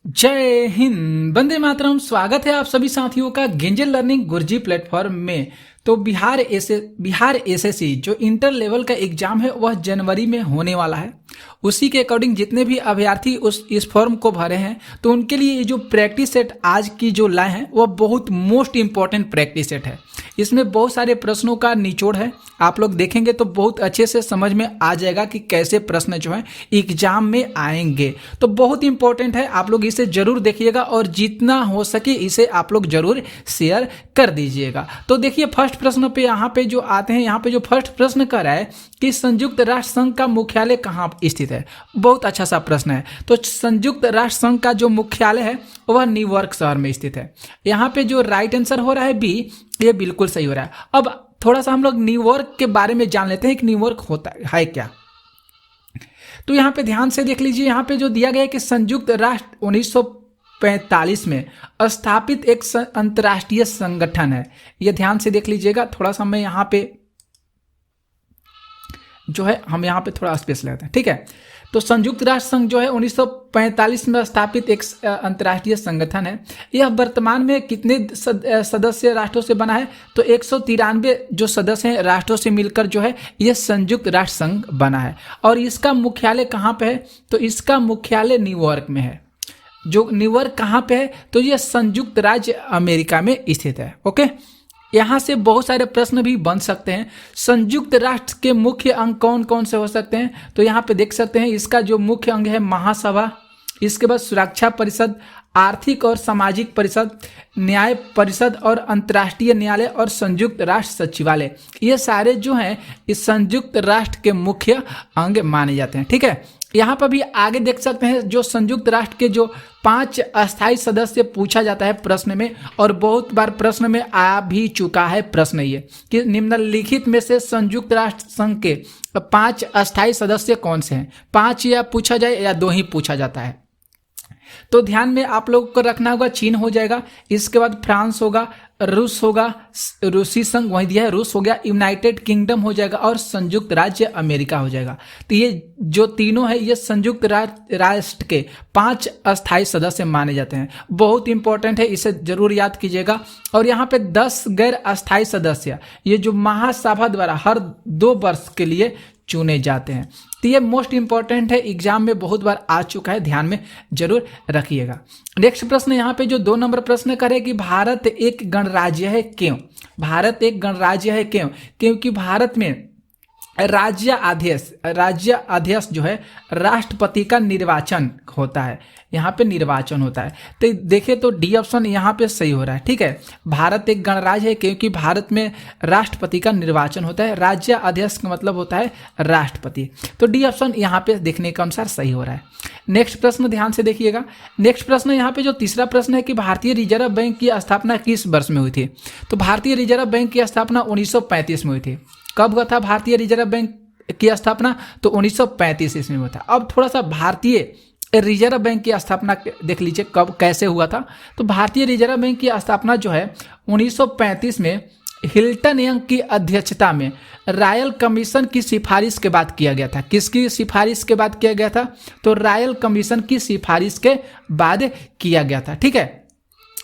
जय हिंद, वंदे मातरम। स्वागत है आप सभी साथियों का गेंजल लर्निंग गुरुजी प्लेटफॉर्म में। तो बिहार एसएससी जो इंटर लेवल का एग्जाम है वह जनवरी में होने वाला है। उसी के अकॉर्डिंग जितने भी अभ्यर्थी इस फॉर्म को भरे हैं तो उनके लिए ये जो प्रैक्टिस सेट आज की जो लाए हैं वह बहुत मोस्ट इंपॉर्टेंट प्रैक्टिस सेट है। इसमें बहुत सारे प्रश्नों का निचोड़ है, आप लोग देखेंगे तो बहुत अच्छे से समझ में आ जाएगा कि कैसे प्रश्न जो है एग्जाम में आएंगे। तो बहुत इंपॉर्टेंट है, आप लोग इसे जरूर देखिएगा और जितना हो सके इसे आप लोग जरूर शेयर कर दीजिएगा। तो देखिए फर्स्ट प्रश्न पे यहाँ पे जो आते हैं, यहाँ पे जो फर्स्ट प्रश्न कर रहा है कि संयुक्त राष्ट्र संघ का मुख्यालय कहाँ स्थित है। बहुत अच्छा सा प्रश्न है। तो संयुक्त राष्ट्र संघ का जो मुख्यालय है वह न्यूयॉर्क शहर में स्थित है। यहाँ पे जो राइट आंसर हो रहा है बी, ये बिल्कुल सही हो रहा है। अब थोड़ा सा हम लोग न्यूयॉर्क के बारे में जान लेते हैं कि न्यूयॉर्क होता है क्या। तो यहाँ पे ध्यान से देख लीजिए, यहाँ पे जो दिया गया है कि संयुक्त राष्ट्र 1945 में स्थापित एक अंतर्राष्ट्रीय संगठन है। ये ध्यान से देख लीजिएगा। थोड़ा सा मैं यहाँ पे जो है हम यहाँ पे थोड़ा स्पेस लेते हैं, ठीक है। तो संयुक्त राष्ट्र संघ जो है 1945 में स्थापित एक अंतर्राष्ट्रीय संगठन है। यह वर्तमान में कितने सदस्य राष्ट्रों से बना है? तो 193 जो सदस्य हैं राष्ट्रों से मिलकर जो है यह संयुक्त राष्ट्र संघ बना है। और इसका मुख्यालय कहाँ पे है? तो इसका मुख्यालय न्यूयॉर्क में है। जो न्यूयॉर्क कहाँ पे है? तो यह संयुक्त राज्य अमेरिका में स्थित है। ओके, यहाँ से बहुत सारे प्रश्न भी बन सकते हैं। संयुक्त राष्ट्र के मुख्य अंग कौन कौन से हो सकते हैं? तो यहाँ पे देख सकते हैं इसका जो मुख्य अंग है महासभा, इसके बाद सुरक्षा परिषद, आर्थिक और सामाजिक परिषद, न्याय परिषद और अंतर्राष्ट्रीय न्यायालय और संयुक्त राष्ट्र सचिवालय। ये सारे जो हैं इस संयुक्त राष्ट्र के मुख्य अंग माने जाते हैं, ठीक है। यहाँ पर भी आगे देख सकते हैं जो संयुक्त राष्ट्र के जो 5 अस्थायी सदस्य पूछा जाता है प्रश्न में, और बहुत बार प्रश्न में आ भी चुका है प्रश्न ये कि निम्नलिखित में से संयुक्त राष्ट्र संघ के 5 अस्थायी सदस्य कौन से हैं? 5 या पूछा जाए या 2 ही पूछा जाता है। तो ध्यान में आप लोगों को रखना होगा, चीन हो जाएगा, इसके बाद फ्रांस होगा, रूस होगा, रूसी संघ वही दिया है, रूस हो गया, यूनाइटेड किंगडम हो जाएगा और संयुक्त राज्य अमेरिका हो जाएगा। तो ये जो तीनों है ये संयुक्त राष्ट्र के 5 अस्थायी सदस्य माने जाते हैं। बहुत इंपॉर्टेंट है, इसे जरूर याद कीजिएगा। और यहाँ पे 10 गैर अस्थायी सदस्य ये जो महासभा द्वारा हर 2 वर्ष के लिए चुने जाते हैं। तो ये मोस्ट इंपॉर्टेंट है, एग्जाम में बहुत बार आ चुका है, ध्यान में जरूर रखिएगा। नेक्स्ट प्रश्न यहाँ पे जो 2 नंबर प्रश्न करे कि भारत एक गणराज्य है क्यों? भारत एक गणराज्य है क्यों? क्योंकि भारत में राज्य अध्यक्ष जो है राष्ट्रपति का निर्वाचन होता है। यहाँ पे निर्वाचन होता है। तो देखिए तो डी ऑप्शन यहाँ पे सही हो रहा है, ठीक है। भारत एक गणराज्य है क्योंकि भारत में राष्ट्रपति का निर्वाचन होता है। राज्य अध्यक्ष का मतलब होता है राष्ट्रपति। तो डी ऑप्शन यहाँ पे देखने के अनुसार सही हो रहा है। नेक्स्ट प्रश्न ध्यान से देखिएगा। नेक्स्ट प्रश्न यहाँ पे जो तीसरा प्रश्न है कि भारतीय रिजर्व बैंक की स्थापना किस वर्ष में हुई थी? तो भारतीय रिजर्व बैंक की स्थापना 1935 में हुई थी। कब हुआ था भारतीय रिजर्व बैंक की स्थापना? तो 1935 ईस्वी में था। अब थोड़ा सा भारतीय रिजर्व बैंक की स्थापना देख लीजिए कब कैसे हुआ था। तो भारतीय रिजर्व बैंक की स्थापना जो है 1935 में हिल्टन यंग की अध्यक्षता में रॉयल कमीशन की सिफारिश के बाद किया गया था। किसकी सिफारिश के बाद किया गया था? तो रॉयल कमीशन की सिफारिश के बाद किया गया था, ठीक है।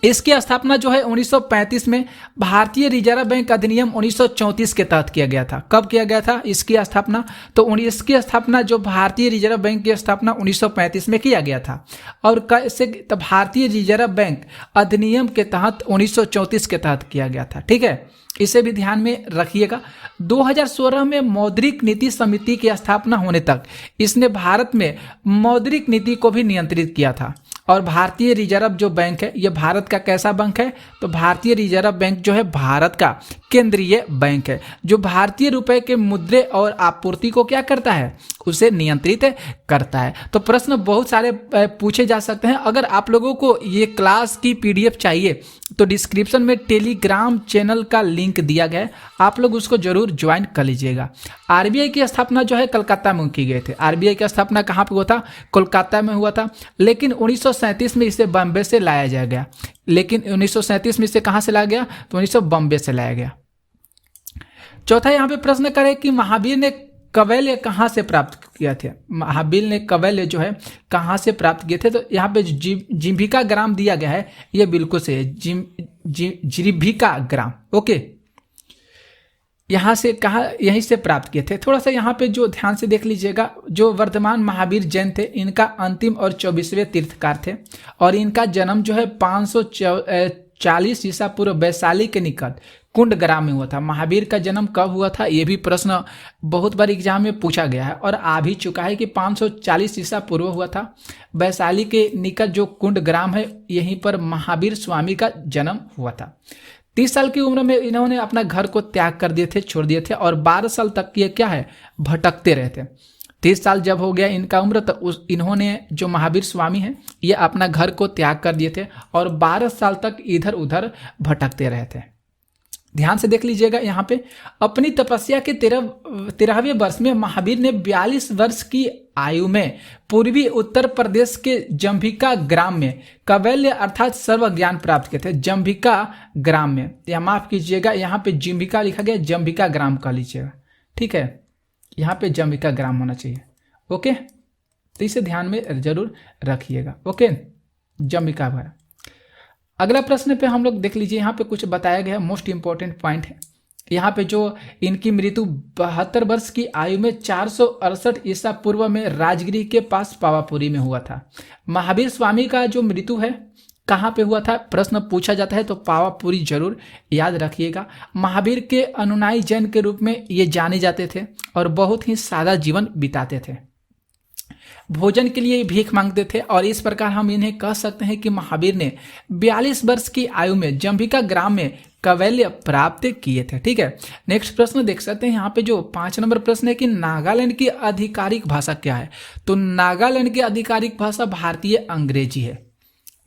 इसकी स्थापना जो है 1935 में भारतीय रिजर्व बैंक अधिनियम 1934 के तहत किया गया था। कब किया गया था इसकी स्थापना? तो इसकी स्थापना जो भारतीय रिजर्व बैंक की स्थापना 1935 में किया गया था। और कैसे? तो भारतीय रिजर्व बैंक अधिनियम के तहत 1934 के तहत किया गया था, ठीक है। इसे भी ध्यान में रखिएगा। 2016 में मौद्रिक नीति समिति की स्थापना होने तक इसने भारत में मौद्रिक नीति को भी नियंत्रित किया था। और भारतीय रिजर्व जो बैंक है ये भारत का कैसा बैंक है? तो भारतीय रिजर्व बैंक जो है भारत का केंद्रीय बैंक है, जो भारतीय रुपए के मुद्रे और आपूर्ति को क्या करता है? उसे नियंत्रित करता है। तो प्रश्न बहुत सारे पूछे जा सकते हैं। अगर आप लोगों को ये क्लास की पीडीएफ चाहिए तो डिस्क्रिप्शन में टेलीग्राम चैनल का लिंक दिया गया है, आप लोग उसको जरूर ज्वाइन कर लीजिएगा। आरबीआई की स्थापना जो है कलकत्ता में की गई थी। आरबीआई की स्थापना कहाँ पे हुआ था? कोलकाता में हुआ था। लेकिन 1937 में इसे बॉम्बे से लाया जा गया। लेकिन 1937 में इसे कहाँ से लाया गया? तो 1900 बॉम्बे से लाया गया। चौथा यहाँ पे प्रश्न करे कि महावीर ने कवैल्य कहाँ से प्राप्त किए थे? महाबीर ने कवैल्य जो है कहाँ से प्राप्त किए थे? तो यहाँ पे जिह्विका ग्राम दिया गया है, ये बिल्कुल सही है, जिह्विका ग्राम। ओके, यहाँ से कहा, यहीं से प्राप्त किए थे। थोड़ा सा यहाँ पे जो ध्यान से देख लीजिएगा, जो वर्धमान महावीर जैन थे, इनका अंतिम और 24वें तीर्थकार थे और इनका जन्म जो है 540 ईसा पूर्व वैशाली के निकट कुंड ग्राम में हुआ था। महावीर का जन्म कब हुआ था, ये भी प्रश्न बहुत बार एग्जाम में पूछा गया है और आ भी चुका है कि 540 ईसा पूर्व हुआ था। वैशाली के निकट जो कुंड ग्राम है, यहीं पर महावीर स्वामी का जन्म हुआ था। 30 साल की उम्र में इन्होंने अपना घर को त्याग कर दिए थे, छोड़ दिए थे और 12 साल तक ये क्या है, भटकते रहे थे। 30 साल जब हो गया इनका उम्र, तो इन्होंने जो महावीर स्वामी हैं, ये अपना घर को त्याग कर दिए थे और 12 साल तक इधर उधर भटकते रहे थे। ध्यान से देख लीजिएगा, यहाँ पे अपनी तपस्या के 13वें वर्ष में महावीर ने 42 वर्ष की आयु में पूर्वी उत्तर प्रदेश के जंभिका ग्राम में कवैल्य अर्थात सर्व ज्ञान प्राप्त किए थे। जंभिका ग्राम में, या माफ कीजिएगा, यहाँ पे जिंभिका लिखा गया, जंभिका ग्राम कह लीजिएगा, ठीक है, यहाँ पे जंभिका ग्राम होना चाहिए। ओके, तो इसे ध्यान में जरूर रखिएगा। ओके, जंभिका ग्राम। अगला प्रश्न पे हम लोग देख लीजिए, यहाँ पे कुछ बताया गया, मोस्ट इंपॉर्टेंट पॉइंट है। यहाँ पे जो इनकी मृत्यु 72 वर्ष की आयु में 468 ईसा पूर्व में राजगिरी के पास पावापुरी में हुआ था। महावीर स्वामी का जो मृत्यु है कहाँ पे हुआ था, प्रश्न पूछा जाता है तो पावापुरी जरूर याद रखिएगा। महावीर के अनुयायी जैन के रूप में ये जाने जाते थे और बहुत ही सादा जीवन बिताते थे। भोजन के लिए भीख मांगते थे और इस प्रकार हम इन्हें कह सकते हैं कि महावीर ने 42 वर्ष की आयु में जंभिका ग्राम में कवैल्य प्राप्त किए थे। ठीक है, नेक्स्ट प्रश्न देख सकते हैं। यहाँ पे जो 5 नंबर प्रश्न है कि नागालैंड की आधिकारिक भाषा क्या है, तो नागालैंड की आधिकारिक भाषा भारतीय अंग्रेजी है।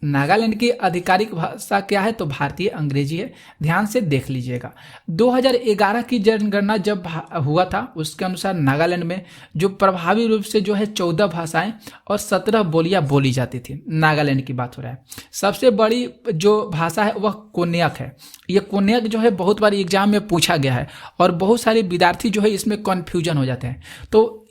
नागालैंड की आधिकारिक भाषा क्या है, तो भारतीय अंग्रेजी है। ध्यान से देख लीजिएगा, 2011 की जनगणना जब हुआ था उसके अनुसार नागालैंड में जो प्रभावी रूप से जो है 14 भाषाएं और 17 बोलियां बोली जाती थी। नागालैंड की बात हो रहा है। सबसे बड़ी जो भाषा है वह कोन्याक है। ये कोन्याक जो है बहुत बार एग्जाम में पूछा गया है और बहुत सारे विद्यार्थी जो है इसमें कन्फ्यूजन हो जाते हैं। तो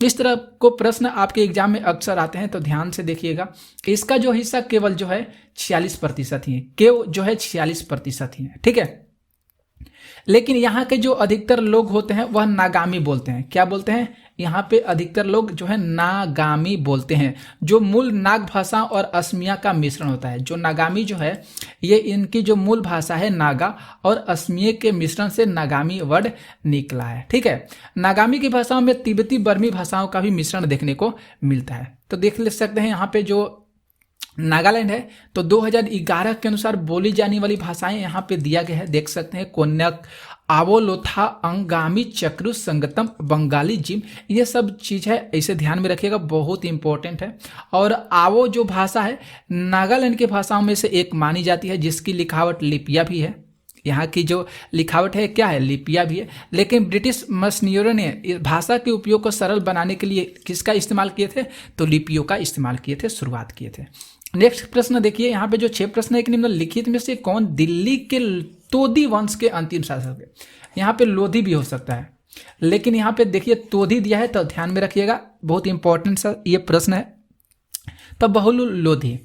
इस तरह को प्रश्न आपके एग्जाम में अक्सर आते हैं, तो ध्यान से देखिएगा। इसका जो हिस्सा केवल जो है 46% ही है, केवल जो है 46% ही है। ठीक है, लेकिन यहाँ के जो अधिकतर लोग होते हैं वह नागामी बोलते हैं। क्या बोलते हैं, यहाँ पे अधिकतर लोग जो है नागामी बोलते हैं, जो मूल नाग भाषा और असमिया का मिश्रण होता है। जो नागामी जो है ये इनकी जो मूल भाषा है नागा और असमिया के मिश्रण से नागामी वर्ड निकला है। ठीक है, नागामी की भाषाओं में तिब्बती बर्मी भाषाओं का भी मिश्रण देखने को मिलता है। तो देख ले सकते हैं यहाँ पे जो नागालैंड है तो 2011 के अनुसार बोली जाने वाली भाषाएं यहाँ पे दिया गया है, देख सकते हैं। कोन्याक, आवो, लोथा, अंगामी, चक्रु, संगतम, बंगाली, जिम, ये सब चीज है, इसे ध्यान में रखिएगा, बहुत इंपॉर्टेंट है। और आवो जो भाषा है नागालैंड की भाषाओं में से एक मानी जाती है, जिसकी लिखावट लिपिया भी है। यहाँ की जो लिखावट है क्या है, लिपिया भी है। लेकिन ब्रिटिश मशीनरियों ने इस भाषा के उपयोग को सरल बनाने के लिए किसका इस्तेमाल किए थे, तो लिपियों का इस्तेमाल किए थे, शुरुआत किए थे। नेक्स्ट प्रश्न देखिए, यहाँ पे जो 6 प्रश्न है कि निम्नलिखित में से कौन दिल्ली के तोदी वंश के अंतिम शासक है। यहाँ पे लोधी भी हो सकता है, लेकिन यहाँ पे देखिए तोदी दिया है, तो ध्यान में रखिएगा, बहुत इंपॉर्टेंट सा ये प्रश्न है। तो बहलुल लोधी,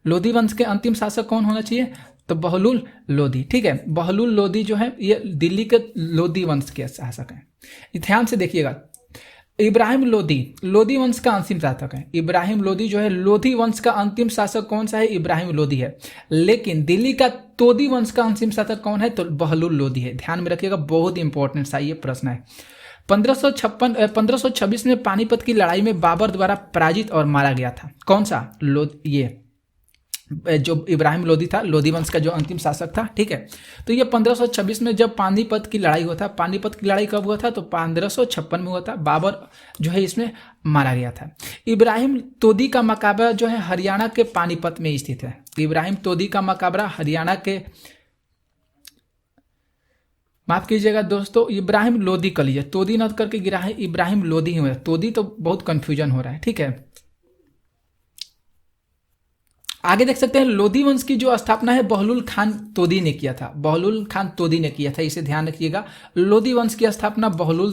लोधी वंश के अंतिम शासक कौन होना चाहिए, तो बहलुल लोधी। ठीक है, बहलुल लोधी जो है ये दिल्ली के लोधी वंश के शासक हैं। ध्यान से देखिएगा, इब्राहिम लोधी लोधी वंश का अंतिम शासक है। इब्राहिम लोधी जो है लोधी वंश का अंतिम शासक कौन सा है, इब्राहिम लोधी है। लेकिन दिल्ली का तोदी वंश का अंतिम शासक कौन है, तो बहलुल लोधी है। ध्यान में रखिएगा, बहुत इंपॉर्टेंट सा ये प्रश्न है। 1526 में पानीपत की लड़ाई में बाबर द्वारा पराजित और मारा गया था। कौन सा, ये जो इब्राहिम लोधी था, लोधी वंश का जो अंतिम शासक था। ठीक है, तो ये 1526 में जब पानीपत की लड़ाई हुआ था। पानीपत की लड़ाई कब हुआ था, तो 1556 में हुआ था। बाबर जो है इसमें मारा गया था। इब्राहिम तोदी का मकाबरा जो है हरियाणा के पानीपत में स्थित है। इब्राहिम तोदी का मकाबरा हरियाणा के, माफ कीजिएगा दोस्तों, इब्राहिम लोधी कर लीजिए, तोदी न करके गिरा है, इब्राहिम लोधी हुआ है। तोदी तो बहुत कंफ्यूजन हो रहा है। ठीक है, आगे देख सकते हैं लोधी वंश की जो स्थापना है बहलुल खान तोदी ने किया था। बहलुल खान तोदी ने किया था, इसे ध्यान रखिएगा। लोधी वंश की स्थापना बहलुल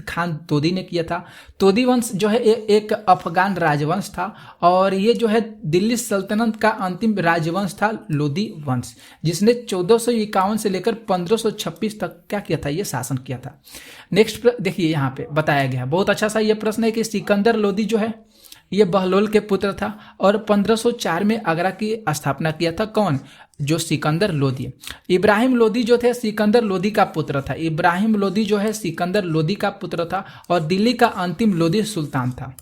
खान तोदी ने किया था। तोदी वंश जो है एक अफगान राजवंश था और ये जो है दिल्ली सल्तनत का अंतिम राजवंश था लोदी वंश, जिसने 1451 से लेकर 1526 तक क्या किया था, ये शासन किया था। नेक्स्ट देखिए यहाँ पे बताया गया, बहुत अच्छा सा ये प्रश्न है कि सिकंदर लोदी जो है ये बहलोल के पुत्र था और 1504 में आगरा की स्थापना किया था। कौन? जो सिकंदर लोदी। इब्राहिम लोदी जो थे सिकंदर लोदी का पुत्र था। इब्राहिम लोदी जो है सिकंदर लोदी का पुत्र था और दिल्ली का अंतिम लोदी सुल्तान था।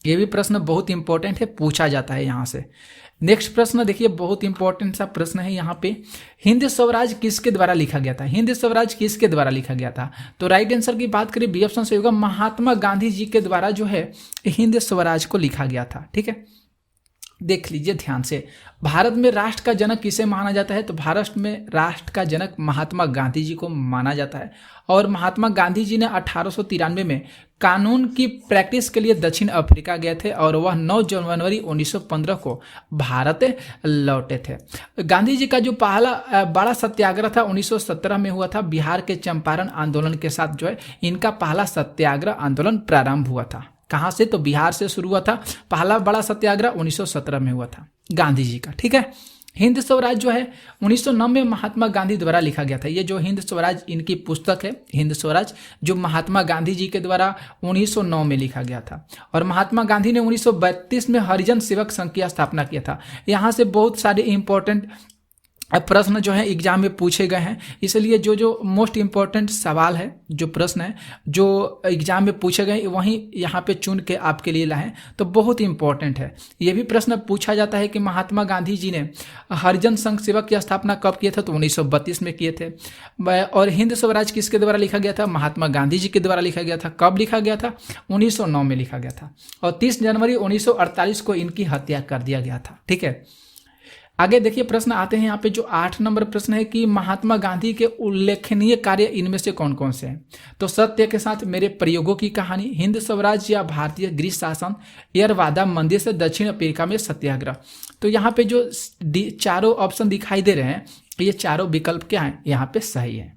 ये भी प्रश्न बहुत इंपॉर्टेंट है, पूछा जाता है यहाँ से। नेक्स्ट प्रश्न देखिए, बहुत इंपॉर्टेंट सा प्रश्न है यहाँ पे, हिंद स्वराज किसके द्वारा लिखा गया था? हिंद स्वराज किसके द्वारा लिखा गया था? तो राइट आंसर की बात करें बी ऑप्शन से होगा, महात्मा गांधी जी के द्वारा जो है हिंद स्वराज को लिखा गया था। ठीक है, देख लीजिए ध्यान से, भारत में राष्ट्र का जनक किसे माना जाता है? तो भारत में राष्ट्र का जनक महात्मा गांधी जी को माना जाता है और महात्मा गांधी जी ने 1893 में कानून की प्रैक्टिस के लिए दक्षिण अफ्रीका गए थे और वह 9 जनवरी 1915 को भारत लौटे थे। गांधी जी का जो पहला बड़ा सत्याग्रह था 1917 में हुआ था। बिहार के चंपारण आंदोलन के साथ जो है इनका पहला सत्याग्रह आंदोलन प्रारंभ हुआ था। कहाँ से? तो बिहार से शुरू हुआ था। पहला बड़ा सत्याग्रह 1917 में हुआ था गांधी जी का। ठीक है, हिंद स्वराज जो है 1909 में महात्मा गांधी द्वारा लिखा गया था। ये जो हिंद स्वराज इनकी पुस्तक है, हिंद स्वराज, जो महात्मा गांधी जी के द्वारा 1909 में लिखा गया था। और महात्मा गांधी ने 1932 में हरिजन सेवक संघ की स्थापना किया था। यहाँ से बहुत सारे इंपॉर्टेंट प्रश्न जो है एग्जाम में पूछे गए हैं, इसलिए जो जो मोस्ट इंपॉर्टेंट सवाल है, जो प्रश्न है जो एग्जाम में पूछे गए वहीं यहाँ पे चुन के आपके लिए लाए, तो बहुत इंपॉर्टेंट है। ये भी प्रश्न पूछा जाता है कि महात्मा गांधी जी ने हरिजन संघ सेवक की स्थापना कब किए थे? तो 1932 में किए थे। और हिंद स्वराज किसके द्वारा लिखा गया था? महात्मा गांधी जी के द्वारा लिखा गया था। कब लिखा गया था? 1909 में लिखा गया था और 30 जनवरी 1948 को इनकी हत्या कर दिया गया था। ठीक है, आगे देखिए प्रश्न आते हैं यहाँ पे, जो 8 नंबर प्रश्न है कि महात्मा गांधी के उल्लेखनीय कार्य इनमें से कौन कौन से हैं? तो सत्य के साथ मेरे प्रयोगों की कहानी, हिंद स्वराज या भारतीय गृह शासन, एयरवादा मंदिर से दक्षिण अफ्रीका में सत्याग्रह। तो यहाँ पे जो चारों ऑप्शन दिखाई दे रहे हैं, ये चारों विकल्प क्या हैं? यहाँ पे सही है।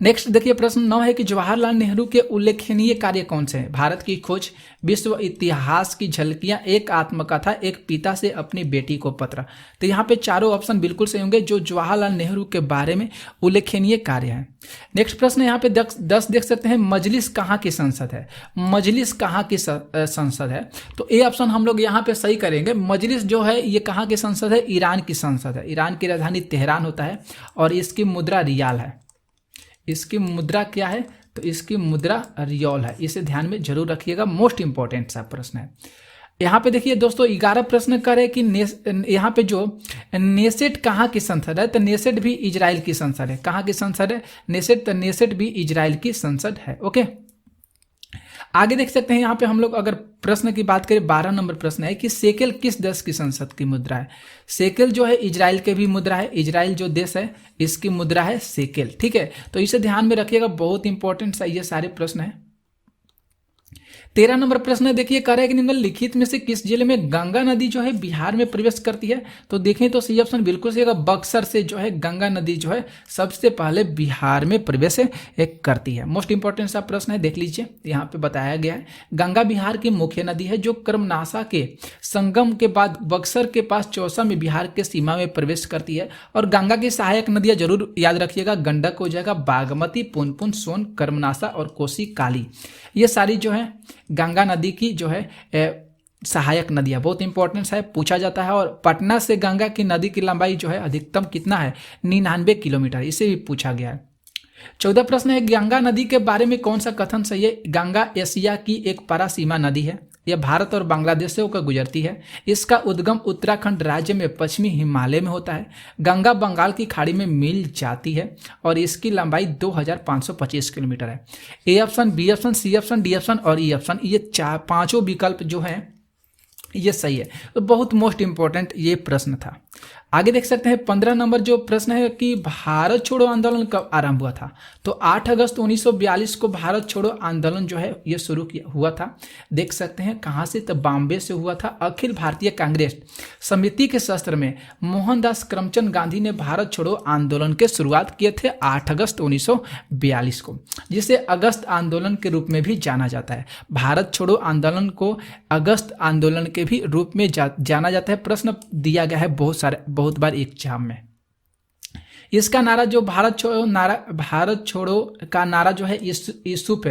नेक्स्ट देखिए प्रश्न 9 है कि जवाहरलाल नेहरू के उल्लेखनीय कार्य कौन से हैं? भारत की खोज, विश्व इतिहास की झलकियां, एक आत्मकथा, एक पिता से अपनी बेटी को पत्र। तो यहाँ पे चारों ऑप्शन बिल्कुल सही होंगे जो जवाहरलाल नेहरू के बारे में उल्लेखनीय कार्य हैं। नेक्स्ट प्रश्न यहाँ पे 10 देख सकते हैं, मजलिस कहाँ की संसद है? मजलिस कहाँ की संसद है? तो ए ऑप्शन हम लोग यहाँ पे सही करेंगे। मजलिस जो है ये कहाँ की संसद है? ईरान की संसद है। ईरान की राजधानी तेहरान होता है और इसकी मुद्रा रियाल है। इसकी मुद्रा क्या है? तो इसकी मुद्रा रियाल है। इसे ध्यान में जरूर रखिएगा, मोस्ट इंपॉर्टेंट सा प्रश्न है। यहाँ पे देखिए दोस्तों 11 प्रश्न करे कि यहाँ पे जो नेसेट कहाँ की संसद है? तो नेसेट भी इजराइल की संसद है। कहाँ की संसद है? नेसेट। तो नेसेट भी इजराइल की संसद है। ओके, आगे देख सकते हैं यहाँ पे हम लोग अगर प्रश्न की बात करें, 12 नंबर प्रश्न है कि शेकेल किस देश की संसद की मुद्रा है? शेकेल जो है इजराइल के भी मुद्रा है। इजराइल जो देश है इसकी मुद्रा है शेकेल। ठीक है, तो इसे ध्यान में रखिएगा, बहुत इंपॉर्टेंट सा ये सारे प्रश्न है। 13 नंबर प्रश्न देखिए, कह रहा है कि निम्नलिखित में से किस जिले में गंगा नदी जो है बिहार में प्रवेश करती है? तो देखें तो सही ऑप्शन बिल्कुल सही होगा, बक्सर से जो है गंगा नदी जो है सबसे पहले बिहार में प्रवेश करती है। मोस्ट इंपॉर्टेंट सा प्रश्न है, देख लीजिए यहाँ पे बताया गया है। गंगा बिहार की मुख्य नदी है जो कर्मनाशा के संगम के बाद बक्सर के पास चौसा में बिहार के सीमा में प्रवेश करती है। और गंगा की सहायक नदियां जरूर याद रखिएगा, गंडक हो जाएगा, बागमती, पुनपुन, सोन, कर्मनाशा और कोसी, काली। ये सारी जो है गंगा नदी की जो है सहायक नदियां, बहुत इंपॉर्टेंट है, पूछा जाता है। और पटना से गंगा की नदी की लंबाई जो है अधिकतम कितना है? 99 किलोमीटर, इसे भी पूछा गया है। 14 प्रश्न है, गंगा नदी के बारे में कौन सा कथन सही है? गंगा एशिया की एक परासीमा नदी है। यह भारत और बांग्लादेश से होकर गुजरती है। इसका उद्गम उत्तराखंड राज्य में पश्चिमी हिमालय में होता है। गंगा बंगाल की खाड़ी में मिल जाती है और इसकी लंबाई 2525 किलोमीटर है। A option, B option, C option, D option और ई ऑप्शन, ये पांचों विकल्प जो हैं ये सही है। तो बहुत मोस्ट इंपॉर्टेंट ये प्रश्न था। आगे देख सकते हैं 15 नंबर जो प्रश्न है कि भारत छोड़ो आंदोलन कब आरंभ हुआ था। तो 8 अगस्त 1942 को भारत छोड़ो आंदोलन जो है ये शुरू हुआ था। देख सकते हैं कहाँ से, तो बॉम्बे से हुआ था। अखिल भारतीय कांग्रेस समिति के सत्र में मोहनदास करमचंद गांधी ने भारत छोड़ो आंदोलन के शुरुआत किए थे 8 अगस्त 1942 को, जिसे अगस्त आंदोलन के रूप में भी जाना जाता है। भारत छोड़ो आंदोलन को अगस्त आंदोलन के भी रूप में जाना जाता है। प्रश्न दिया गया है बहुत बार एग्जाम में। इसका नारा जो भारत छोड़ो का नारा जो है यूसुफ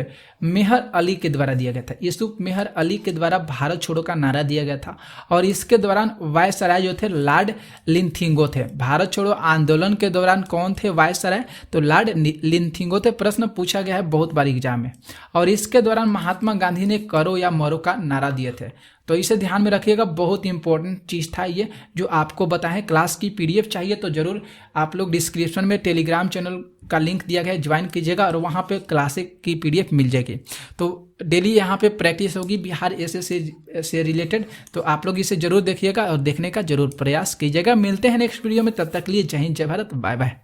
मेहर अली के द्वारा दिया गया था। यूसुफ मेहर अली के द्वारा भारत छोड़ो का नारा दिया गया था और इसके दौरान वायसराय जो थे लॉर्ड लिंथिंगो थे। भारत छोड़ो आंदोलन के दौरान कौन थे वायसराय, तो लॉर्ड लिंथिंगो थे। प्रश्न पूछा गया है बहुत बार एग्जाम में। और इसके दौरान महात्मा गांधी ने करो या मरो का नारा दिए थे। तो इसे ध्यान में रखिएगा, बहुत इंपॉर्टेंट चीज़ था ये जो आपको बताएं। क्लास की पीडीएफ चाहिए तो जरूर आप लोग डिस्क्रिप्शन में टेलीग्राम चैनल का लिंक दिया गया है, ज्वाइन कीजिएगा और वहाँ पे क्लासेस की पीडीएफ मिल जाएगी। तो डेली यहाँ पे प्रैक्टिस होगी बिहार एसएससी से रिलेटेड, तो आप लोग इसे जरूर देखिएगा और देखने का जरूर प्रयास कीजिएगा। मिलते हैं नेक्स्ट वीडियो में, तब तक के लिए जय हिंद जय भारत, बाय बाय।